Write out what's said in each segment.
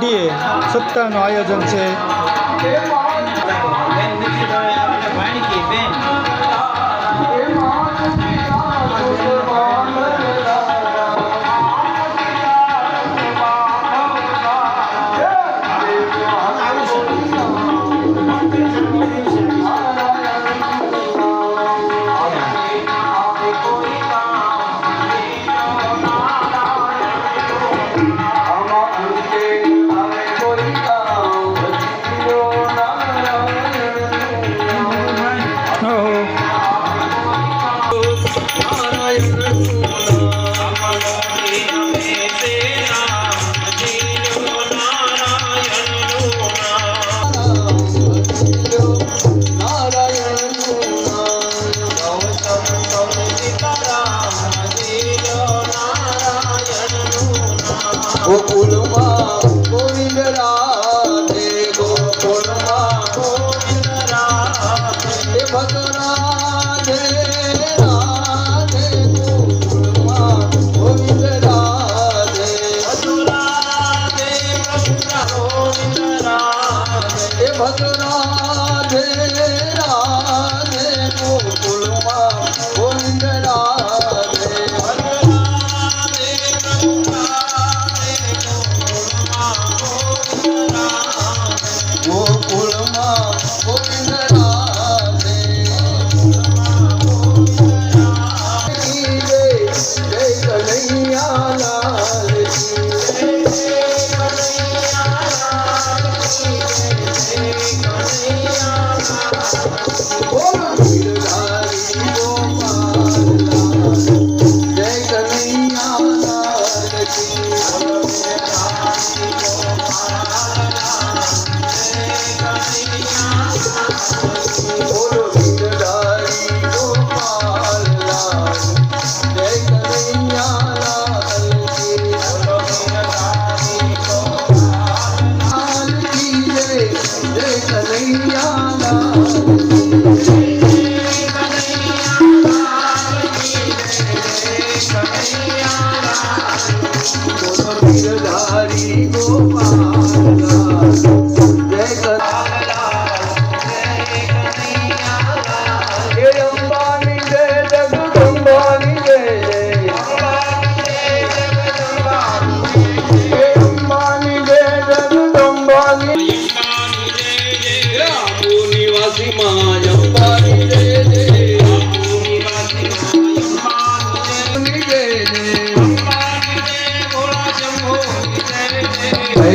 પેઢીએ સપ્તાહનું આયોજન છે.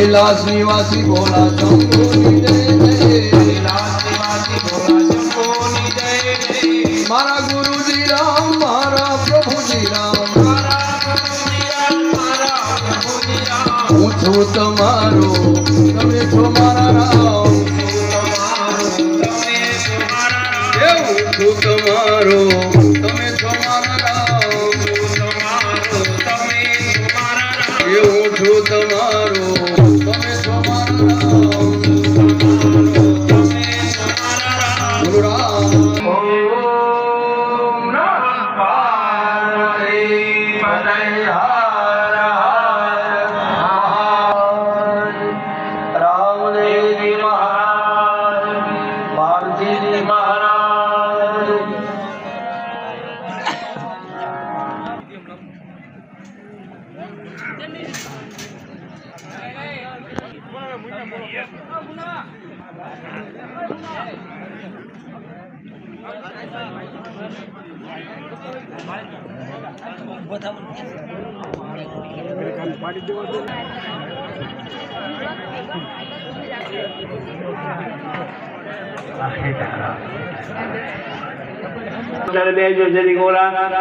कैलाश निवासी भोला शंभुनी जय जय। मारा गुरुजी राम मारा प्रभुजी राम हूँ छू तमारो तमे छो मारा राम हूँ छू तमारो तमे छो मारा राम हूँ छू तमारो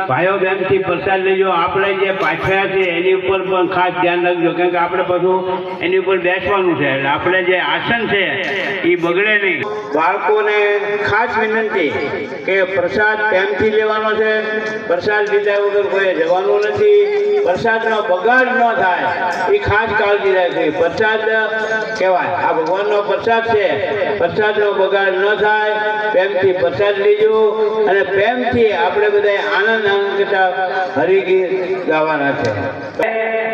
ભાઈઓ બહેન થી પ્રસાદ લેજો. આપણે જે પાછળ છે એની ઉપર પણ ખાસ ધ્યાન રાખજો, કારણ કે આપણે બધું એની ઉપર બેસવાનું છે. એટલે આપણે જે આસન છે એ બગડે નહીં. બાળકોને ખાસ વિનંતી કે પ્રસાદ પ્રેમથી લેવાનો છે. પ્રસાદ લીધા વગર કોઈ જવાનું નથી. પ્રસાદનો બગાડ ન થાય એ ખાસ કાળજી રાખવી. પ્રસાદ કહેવાય, આ ભગવાનનો પ્રસાદ છે. પ્રસાદનો બગાડ ન થાય, પ્રેમથી પ્રસાદ લીજો અને પ્રેમથી આપણે બધા આનંદ કરતા હરિગીત ગાવાના છે.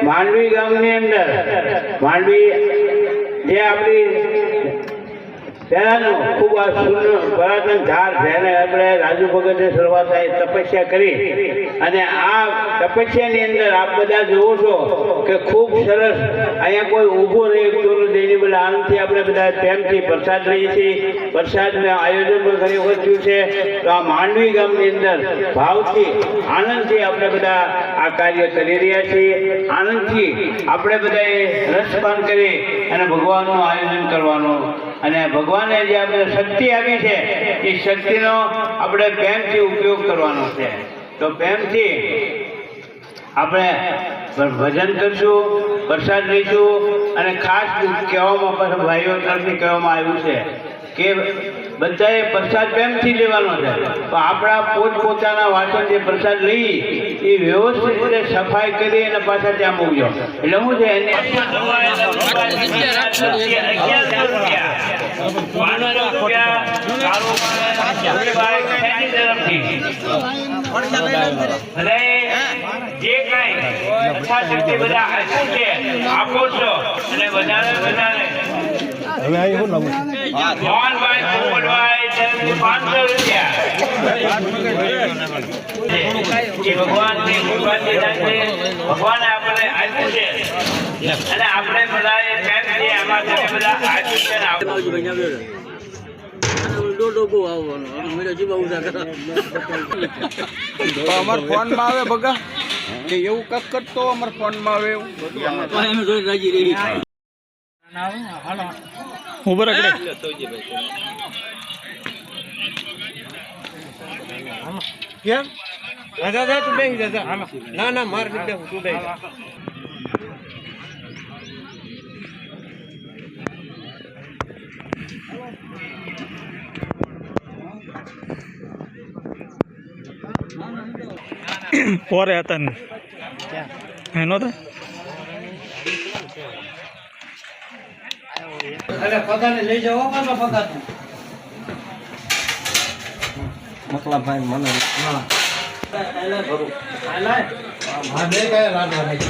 માંડવી ગામની અંદર માંડવી જે આપણી પહેલાંનું ખૂબ આ સુંદર પુરાતન ઝાડ જેને આપણે રાજુ ભગતે શરૂઆત થઈ તપસ્યા કરી અને આ તપસ્યાની અંદર આપ બધા જુઓ છો કે ખૂબ સરસ અહીંયા કોઈ ઊભું રહી શકતું નથી. એની બધા આનંદથી આપણે બધા પ્રેમથી પ્રસાદ લઈએ છીએ. પ્રસાદનું આયોજન પણ ઘણી વખત થયું છે. તો આ માંડવી ગામની અંદર ભાવથી આનંદથી આપણે બધા આ કાર્ય કરી રહ્યા છીએ. આનંદથી આપણે બધાએ રસપાન કરી અને ભગવાનનું આયોજન કરવાનું અને ભગવાને જે આપણે શક્તિ આપી છે એ શક્તિનો આપણે પ્રેમથી ઉપયોગ કરવાનો છે. તો પ્રેમથી આપણે ભજન કરશું, પ્રસાદ લઈશું અને ખાસ કહેવામાં પાછું ભાઈઓ તરફથી કહેવામાં આવ્યું છે કે બધાએ પ્રસાદ પ્રેમથી લેવાનો છે. તો આપણા પોતપોતાના વાસણ જે પ્રસાદ લઈ એ વ્યવસ્થિત રીતે સફાઈ કરી અને પાછા ત્યાં મૂકજો. એટલે શું છે એને જે કઈ યથાશક્તિ બધા આપ્યું છે આપો છો અને વધારે વધારે હવે આ શું નામ મોહનભાઈ પોપટભાઈ તરફથી 500 રૂપિયા એ ભગવાનની કૃપાથી થાય છે. ભગવાને આપણને આપ્યું છે અને આપણે બધાએ પ્રેમથી આમાં તમે બધા આપ્યું છે ને અમાર ફોન માં આવે બગા કે એવું કક કરતો અમાર ફોન માં આવે એવું ઉભો રાખડે કેમ દાદા તું બેહી દાદા હાલો ના ના માર દે તું બેહી પોરે હતા ને એનો તો અરે પગાને લઈ જાઓ મારા પગાર મતલબભાઈ મને હા એટલે ભરું આલા હા બે કયા લાડવા નહીં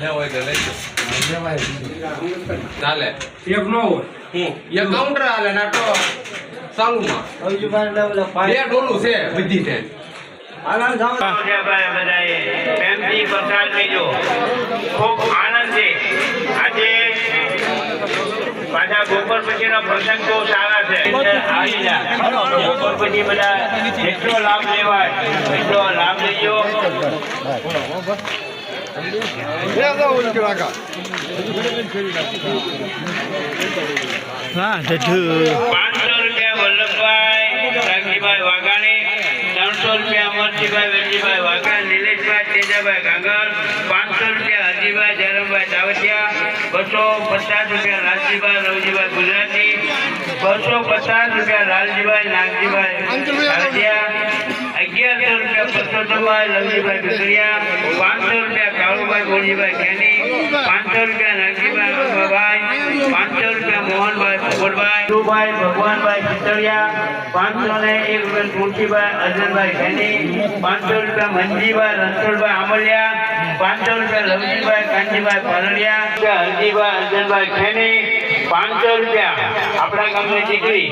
લે હોય તો લઈ લેવાય ચાલે એક નો હોય એ કાઉન્ટર આલે નાટો સાલુમાં હજુ બાર લેવલ બે ડોલું છે બધી છે આલા જાવ બધાએ પ્રેમથી પ્રસાદ લેજો. ખૂબ આનંદ છે. આજે પાછા બપોર પછીનો પ્રસંગ બહુ સારા છે. આવી જા બપોર પછી બધા જેટલો લાભ લેવાય એટલો લાભ લેજો. હા જઠુ 500 રૂપિયા વલ્લભભાઈ રાગજીભાઈ વાઘાણી, 300 રૂપિયા અમરજીભાઈ વેલજીભાઈ વાઘાણી, નિલેશભાઈ તેજાભાઈ ગાંગર, 500 રૂપિયા હરજીભાઈ જયરામભાઈ દાવતિયા, 250 રૂપિયા લાલજીભાઈ રવજીભાઈ ગુજરાતી, 250 રૂપિયા લાલજીભાઈ નાગજીભાઈ કાળજીયા, 1100 રૂપિયા પરસોત્તમભાઈ લવજીભાઈ કકડિયા, 500 રૂપિયા કાળુભાઈ ગોળજીભાઈ ખેની, 500 રૂપિયા નાગજીભાઈ અંબાભાઈ, 500 રૂપિયા મોહનભાઈ પોપટભાઈ, ભાઈ ભગવાનભાઈ ચિતળિયા, 501 રૂપિયા તુલસીભાઈ અર્જનભાઈ ખેની, 500 રૂપિયા મંજીભાઈ રણછોડભાઈ આમલિયા, 500 રૂપિયા લવજીભાઈ કાંજીભાઈ પારડિયા, હરજીભાઈ અર્જનભાઈ ખેની, 500 રૂપિયા આપણા ગામની દીકરી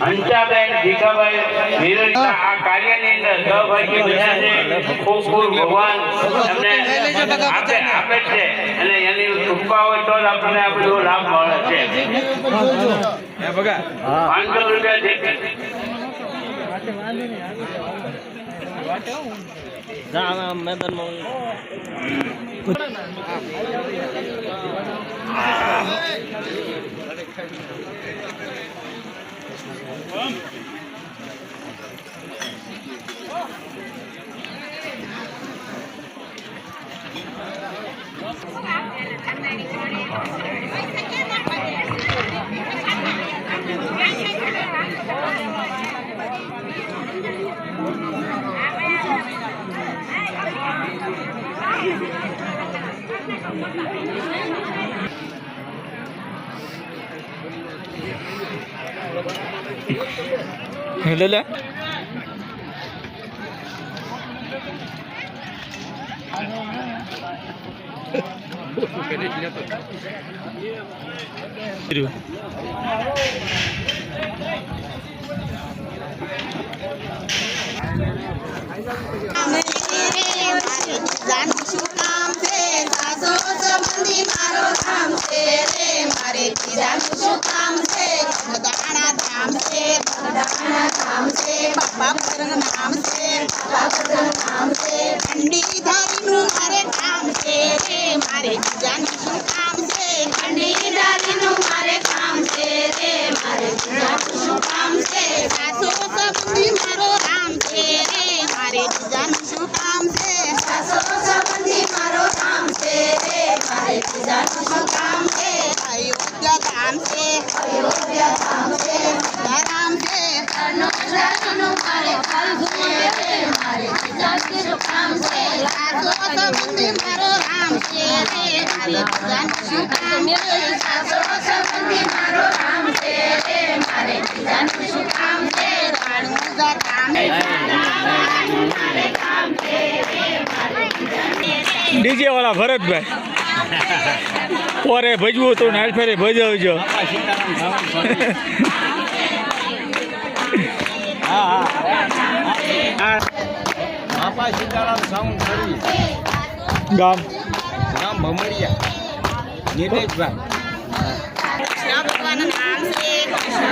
હંસાબેન ભીખાભાઈ વિરજ. આ કાર્યની અંદર સહભાગી બન્યા છે. ખૂબ ખૂબ ભગવાન તમને આપે છે અને એની કૃપા હોય તો જ આપણને આપણો લાભ મળે છે. 500 રૂપિયા લે લે જાનું શું કામ છે સાસો સંબંધી મારો ધામ છે રે મારે જાનું શું કામ છે દાણા ધામ છે બાપા પતંગ નામ છે ઠંડી ધારીનું મારે કામ છે રે મારે જાનું શું કામ છે ઠંડી ધારીનું મારે કામ છે રે મારે જાનું શું કામ છે સાસો સંબંધી મારો રામ છે રે મારે જાનું શું કામ છે સાસો સંબંધી મારો રામ છે રે મારે જાનું શું કામ છે અયોધ્યા ધામ છે રામ છે જાનું મારે કામ છે રે મારે જાનું શું કામ છે સાસો સંબંધી મારો રામ છે રે મારે જાનું શું કામ છે સાસો સંબંધી મારો રામ છે રે મારે જાનું શું કામ છે રાણુજા કામ છે ડીજે વાળા ભરતભાઈ પોરે ભજવું હતું ને હાલ ફેરે ભજવજો. બાપા સીતારામ સાઉન્ડ કરી ગામ નામ ભમડિયા નિલેશભાઈ કૃષ્ણ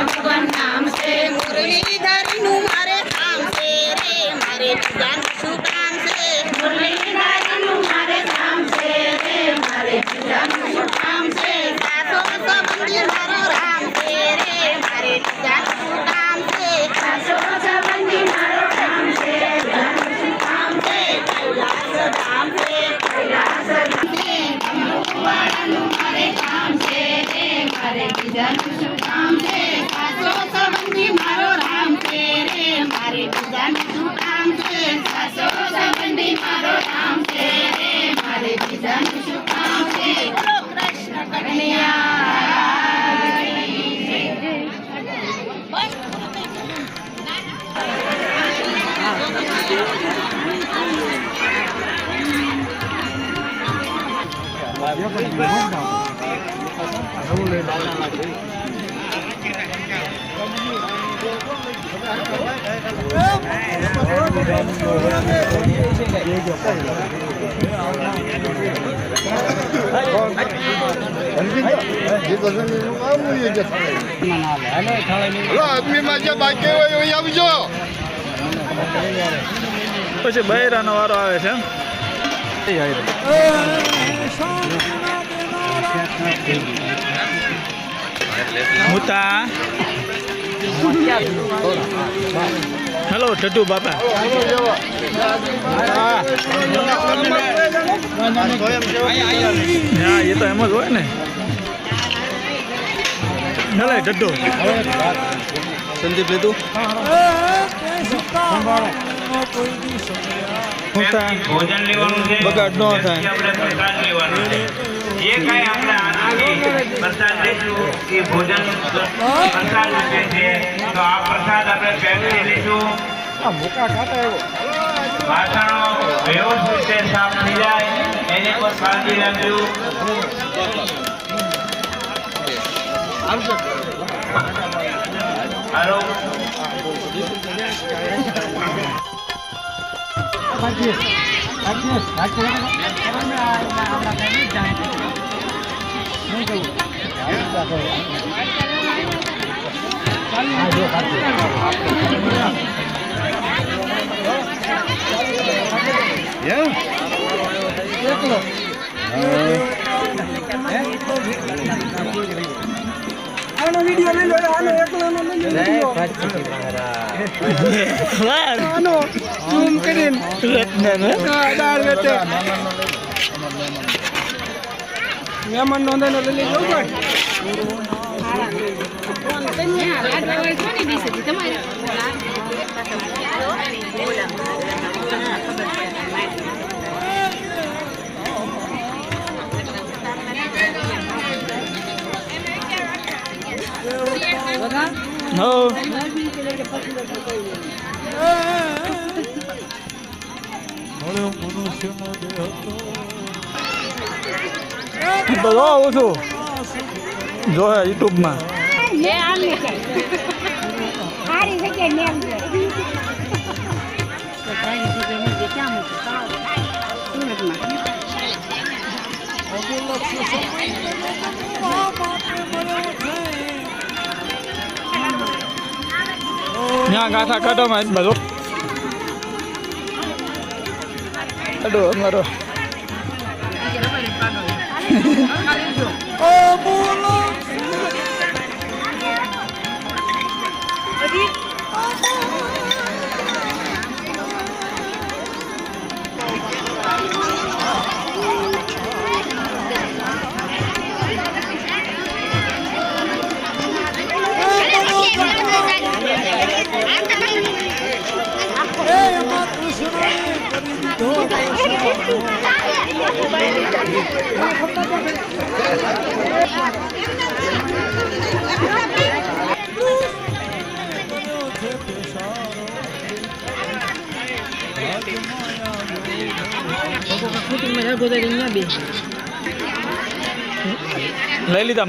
ભગવાન નામ છે મુરલીધરનું મારે કામ છે રે મારે જાનું શું કામ છે મુરલીધરનું મારે કામ છે રે મારે જાનું શું કામ છે સાસો સંબંધી મારો રામ છે રે મારે જાનું શું કામ છે સાસો સંબંધી મારો રામ છે જાનું શું કામ છે કૈલાસ ધામ છે વાળાનું મારે કામ છે રે મારે બીજાનું શું કામ છે સાસો સંબંધી મારો રામ છે રે મારે બીજાનું શું કામ છે સાસો સંબંધી મારો રામ છે રે મારે બીજાનું શું કામ છે બોલો કૃષ્ણ કનૈયા આદમીમાં જે બાકી હોય એ આવજો. પછી બૈરાનો વારો આવે છે. મુતા હેલો ટટુ બાપા હા એ તો એમ જ હોય ને. હેલો ટટ્ટુ સંદીપ લીધું ભોજન લેવાનું છે બગાડ ન થાય. આપણે પ્રસાદ લેવાનું છે જે કાંઈ આપણે આનાથી પ્રસાદ લઈશું એ ભોજન પ્રસાદ રૂપે છે તો આ પ્રસાદ આપણે પહેરી લઈશું. વાસણો વ્યવસ્થિત રીતે સાફ થઈ જાય એની પર કાળજી રાખજો. હાલો આનો વિડિયો લઈ લો આનો એકલાનો લઈ લો આનો ઝૂમ કરીને દાળ વેચે મહેમાન નોંધાઈને લઈ લેજો ભાઈ હો તો જો આવું છું જો યુટ્યુબમાં લે આલે સારી જગ્યાએ મેમ છે તો સારી જગ્યાએ મેં ક્યાં મૂકું સુરતમાં ત્યાં ગાથા કાઢોમાં બધો કાઢો અમારો લઈ લીધા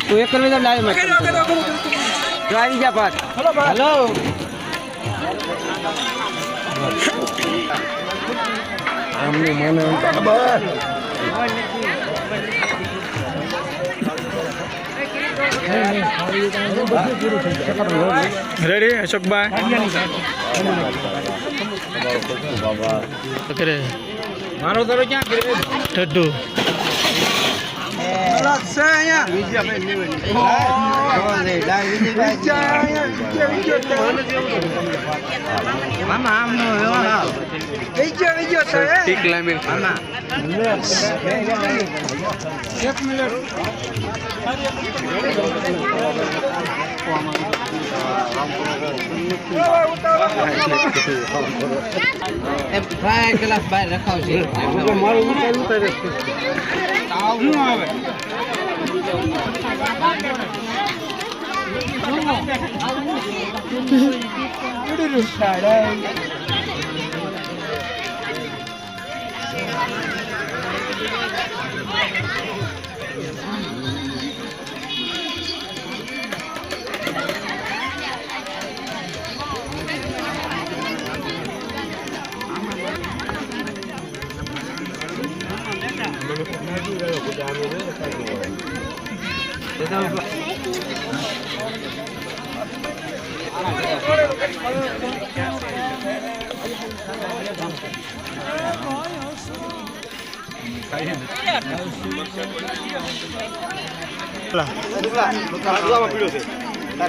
તું એક કરી લાવી મત આવી જા પાછ હેલો રેડી અશોકભાઈ કરે મારો દરો ક્યાં કરે ઠડ્ડુ મામા આમ નો ક્લાસ બહાર રખાવશે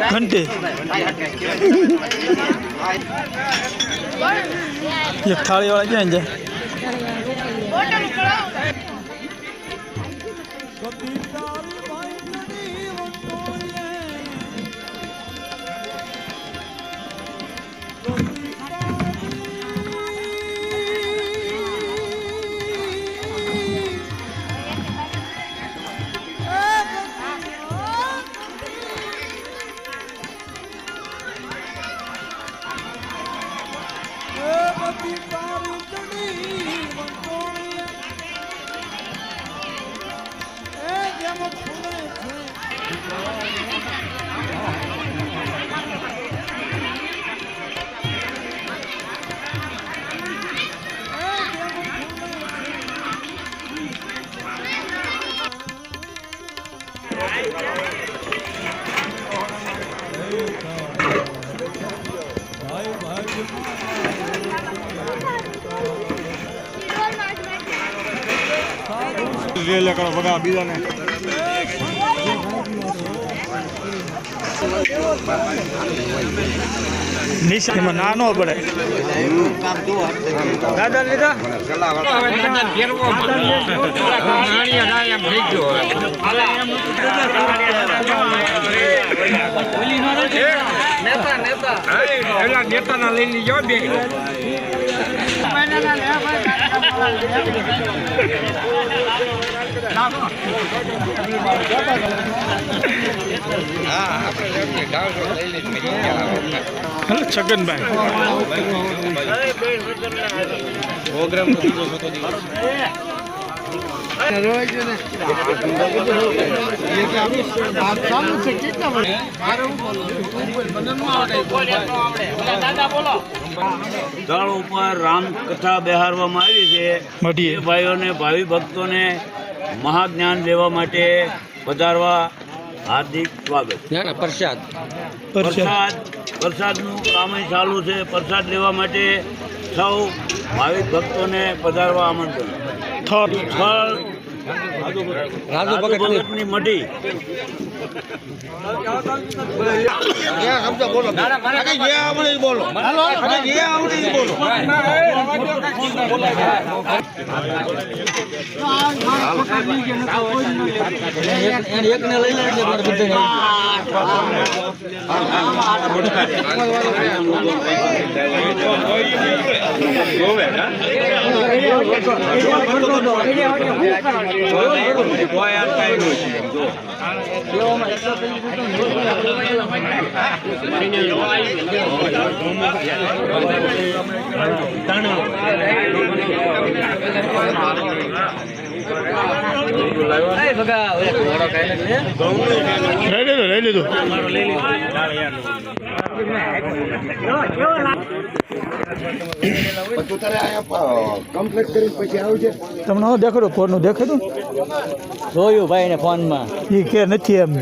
ઘંટી એક થાળી વાળા ક્યાં જાય બીજાને નિશાનમાં ના ન પડે દાદા લીધા નેતા ના લઈ લીજો બે હાલો છગનભાઈ સ્થળ ઉપર રામકથા બેહારવામાં આવી છે મઢીએ. એ ભાઈઓને ભાવિ ભક્તોને મહાજ્ઞાન લેવા માટે પધારવા હાર્દિક સ્વાગત. પ્રસાદ પ્રસાદનું કામ ચાલુ છે. પ્રસાદ લેવા માટે સૌ ભાવિક ભક્તોને પધારવા આમંત્રણ. સ્થળ રાજુ ભગતની મઢી. લઈ લીધું તમને દેખાડો ફોન નું દેખાડું જોયું ભાઈ ને ફોનમાં એ કે નથી એમ